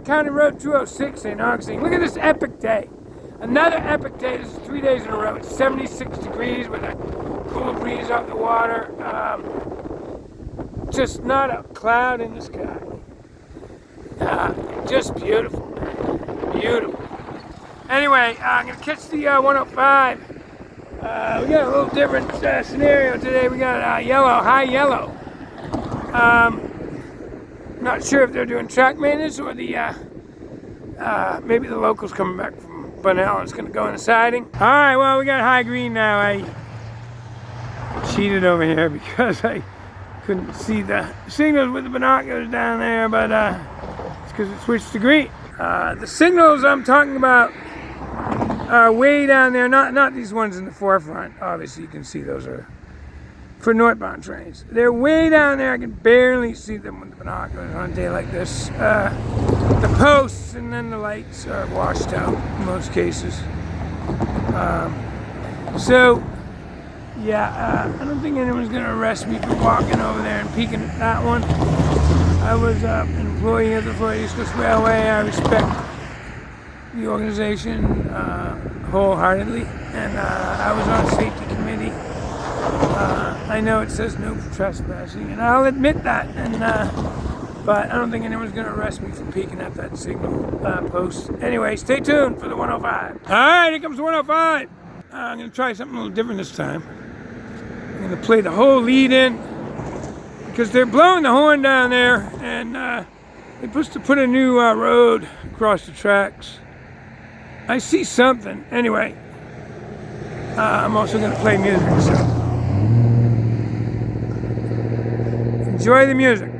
County Road 206 in Augustine. Look at this epic day. Another epic day. This is 3 days in a row. It's 76 degrees with a cool breeze off the water. Just not a cloud in the sky. Just beautiful, man. Beautiful. Anyway, I'm going to catch the 105. We got a little different scenario today. We got yellow, high yellow. Not sure if they're doing track maintenance or the maybe the locals coming back from Bunnell. It's going to go in the siding. All right, well, we got high green now. I cheated over here because I couldn't see the signals with the binoculars down there, but it's because it switched to green. The signals I'm talking about are way down there, not these ones in the forefront. Obviously, you can see those are for northbound trains. They're way down there. I can barely see them with the binoculars on a day like this. The posts and then the lights are washed out in most cases. So, yeah, I don't think anyone's going to arrest me for walking over there and peeking at that one. I was an employee of the Florida East Coast Railway. I respect the organization wholeheartedly, and I was on a safety committee. I know it says no trespassing, and I'll admit that, but I don't think anyone's going to arrest me for peeking at that signal post. Anyway, stay tuned for the 105. All right, here comes the 105. I'm going to try something a little different this time. I'm going to play the whole lead in because they're blowing the horn down there, and they're supposed to put a new road across the tracks. I see something. Anyway, I'm also going to play music, so enjoy the music.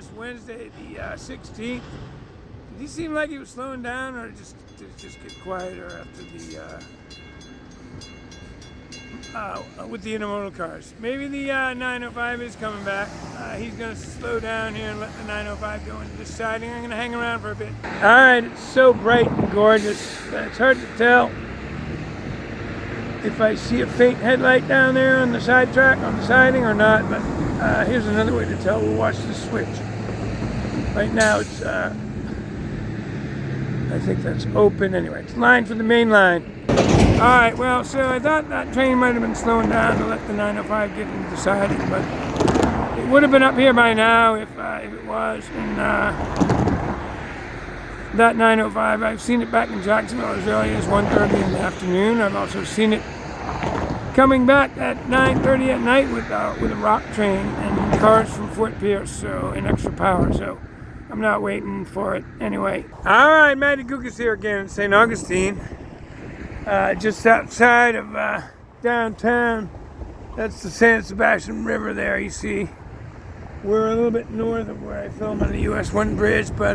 this Wednesday, the 16th. Did he seem like he was slowing down, or did it just get quieter after the with the intermodal cars? Maybe the 905 is coming back. He's going to slow down here and let the 905 go into the siding. I'm going to hang around for a bit. All right, it's so bright and gorgeous that it's hard to tell if I see a faint headlight down there on the side track, on the siding or not, but here's another way to tell. We'll watch the switch. Right now it's, I think that's open. Anyway, it's lined for the main line. All right, well, so I thought that train might have been slowing down to let the 905 get into the siding, but it would have been up here by now if it was. And that 905, I've seen it back in Jacksonville as early as 1:30 in the afternoon. I've also seen it coming back at 9:30 at night with a rock train and cars from Fort Pierce, so in extra power. So I'm not waiting for it anyway. All right, Matty Gukas here again in St. Augustine. Just outside of downtown. That's the San Sebastian River there, you see. We're a little bit north of where I film on the US 1 bridge, but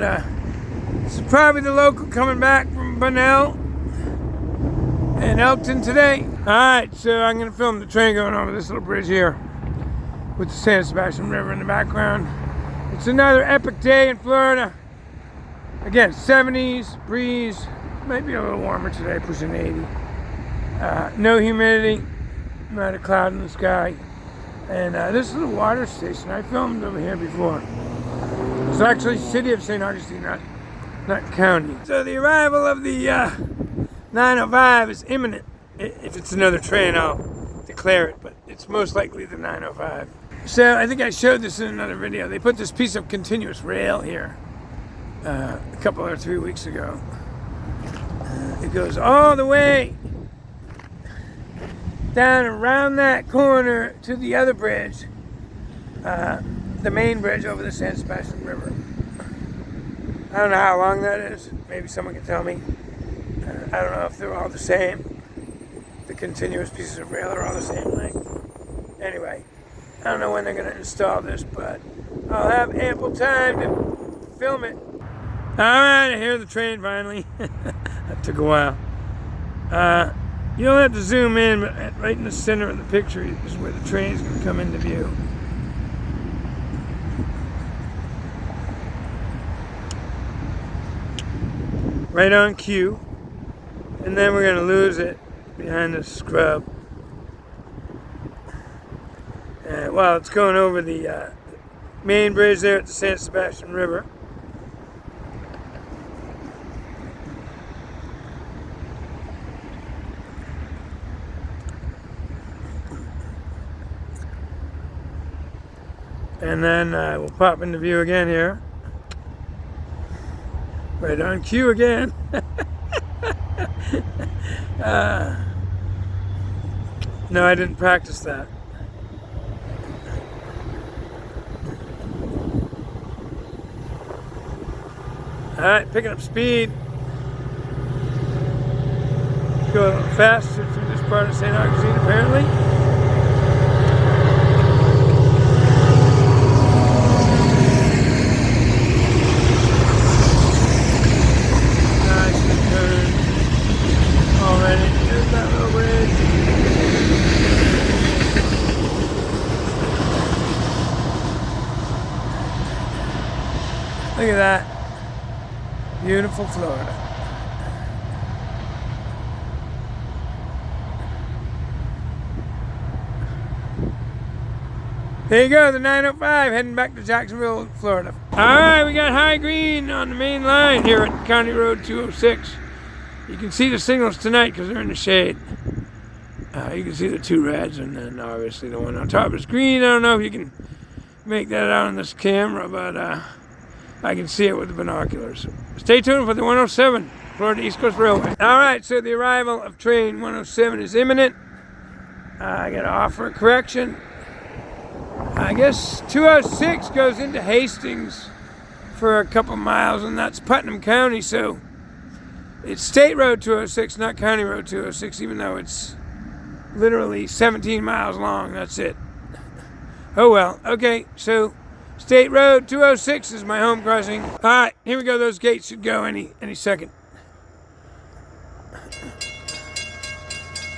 this is probably the local coming back from Bunnell and Elkton today. Alright, so I'm going to film the train going over this little bridge here with the San Sebastian River in the background. It's another epic day in Florida. Again, 70s, breeze. Might be a little warmer today, pushing 80. No humidity, not a cloud in the sky. And this is a water station. I filmed over here before. It's actually city of St. Augustine, not county. So the arrival of the 905 is imminent. If it's another train, I'll declare it, but it's most likely the 905. So I think I showed this in another video. They put this piece of continuous rail here a couple or 3 weeks ago. It goes all the way down around that corner to the other bridge, the main bridge over the San Sebastian River. I don't know how long that is. Maybe someone can tell me. I don't know if they're all the same. The continuous pieces of rail are all the same length. Anyway, I don't know when they're going to install this, but I'll have ample time to film it. Alright, I hear the train finally. That took a while. You don't have to zoom in, but right in the center of the picture is where the train is going to come into view. Right on cue. And then we're going to lose it behind the scrub. Well, it's going over the main bridge there at the San Sebastian River. And then we'll pop into view again here. Right on cue again. No, I didn't practice that. Alright, picking up speed. Go a little faster through this part of St. Augustine apparently. Look at that. Beautiful Florida. There you go, the 905 heading back to Jacksonville, Florida. Alright, we got high green on the main line here at County Road 206. You can see the signals tonight because they're in the shade. You can see the two reds and then obviously the one on top is green. I don't know if you can make that out on this camera, but I can see it with the binoculars. Stay tuned for the 107, Florida East Coast Railway. Alright, so the arrival of train 107 is imminent. I gotta offer a correction. I guess 206 goes into Hastings for a couple miles, and that's Putnam County, so it's State Road 206, not County Road 206, even though it's literally 17 miles long. That's it. Oh well. Okay, so State Road 206 is my home crossing. All right, here we go. Those gates should go any second.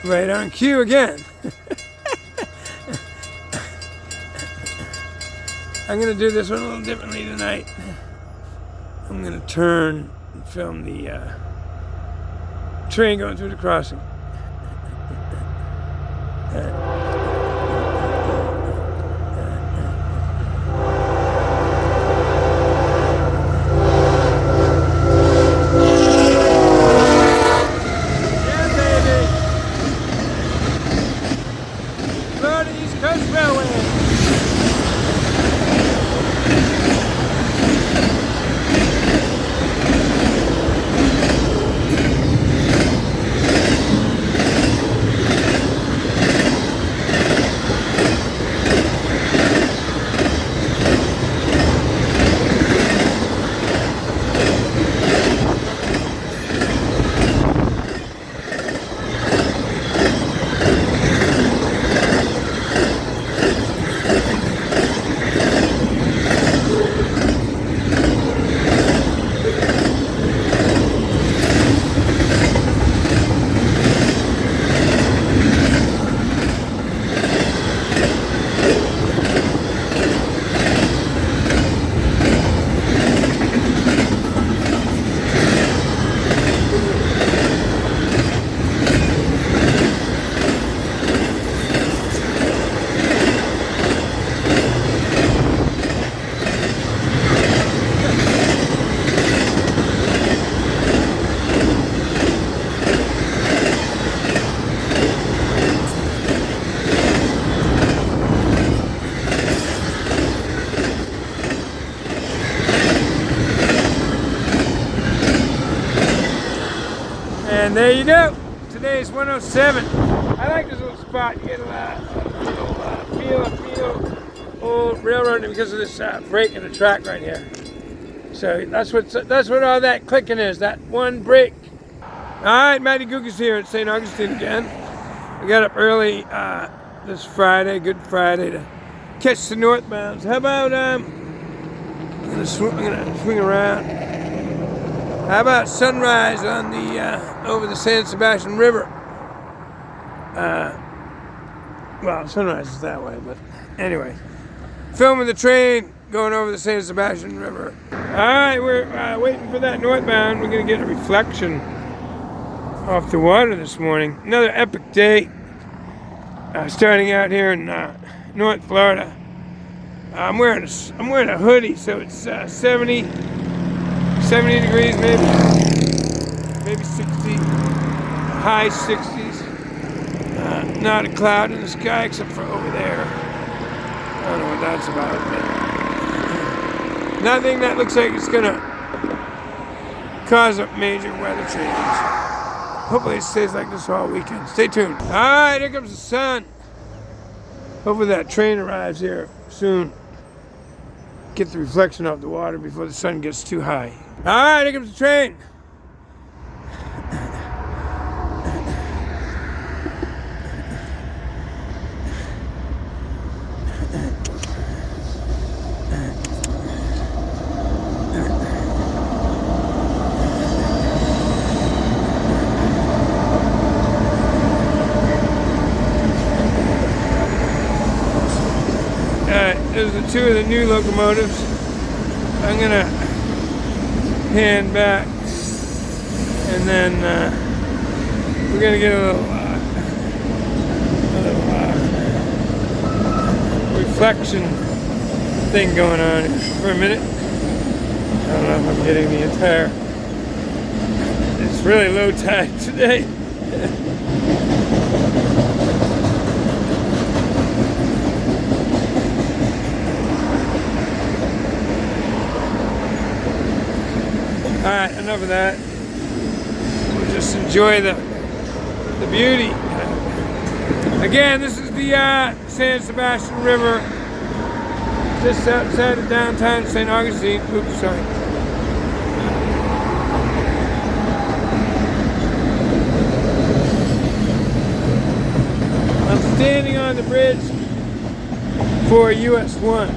Right on cue again. I'm gonna do this one a little differently tonight. I'm gonna turn and film the train going through the crossing. And there you go. Today's 107. I like this little spot. You get a feel old railroad because of this break in the track right here. So that's what all that clicking is. That one break. All right, Matty Gook is here at St. Augustine again. We got up early this Friday, Good Friday, to catch the northbounds. How about I'm gonna swing around. How about sunrise on the over the San Sebastian River? Well, sunrise is that way, but anyway, filming the train going over the San Sebastian River. All right, we're waiting for that northbound. We're gonna get a reflection off the water this morning. Another epic day. Starting out here in North Florida. I'm wearing a hoodie, so it's 70 degrees, maybe 60, high 60s. Not a cloud in the sky except for over there. I don't know what that's about, but nothing that looks like it's gonna cause a major weather change. Hopefully it stays like this all weekend. Stay tuned. All right, here comes the sun. Hopefully that train arrives here soon. Get the reflection off the water before the sun gets too high. All right, here comes the train. There's the two of the new locomotives. I'm gonna hand back, and then we're gonna get a little reflection thing going on for a minute. I don't know if I'm getting the entire. It's really low tide today. Alright, enough of that. We'll just enjoy the beauty. Again, this is the San Sebastian River, just outside of downtown St. Augustine. Oops, sorry. I'm standing on the bridge for US 1.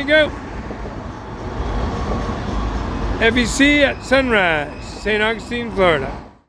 Go. FEC at sunrise, St. Augustine, Florida.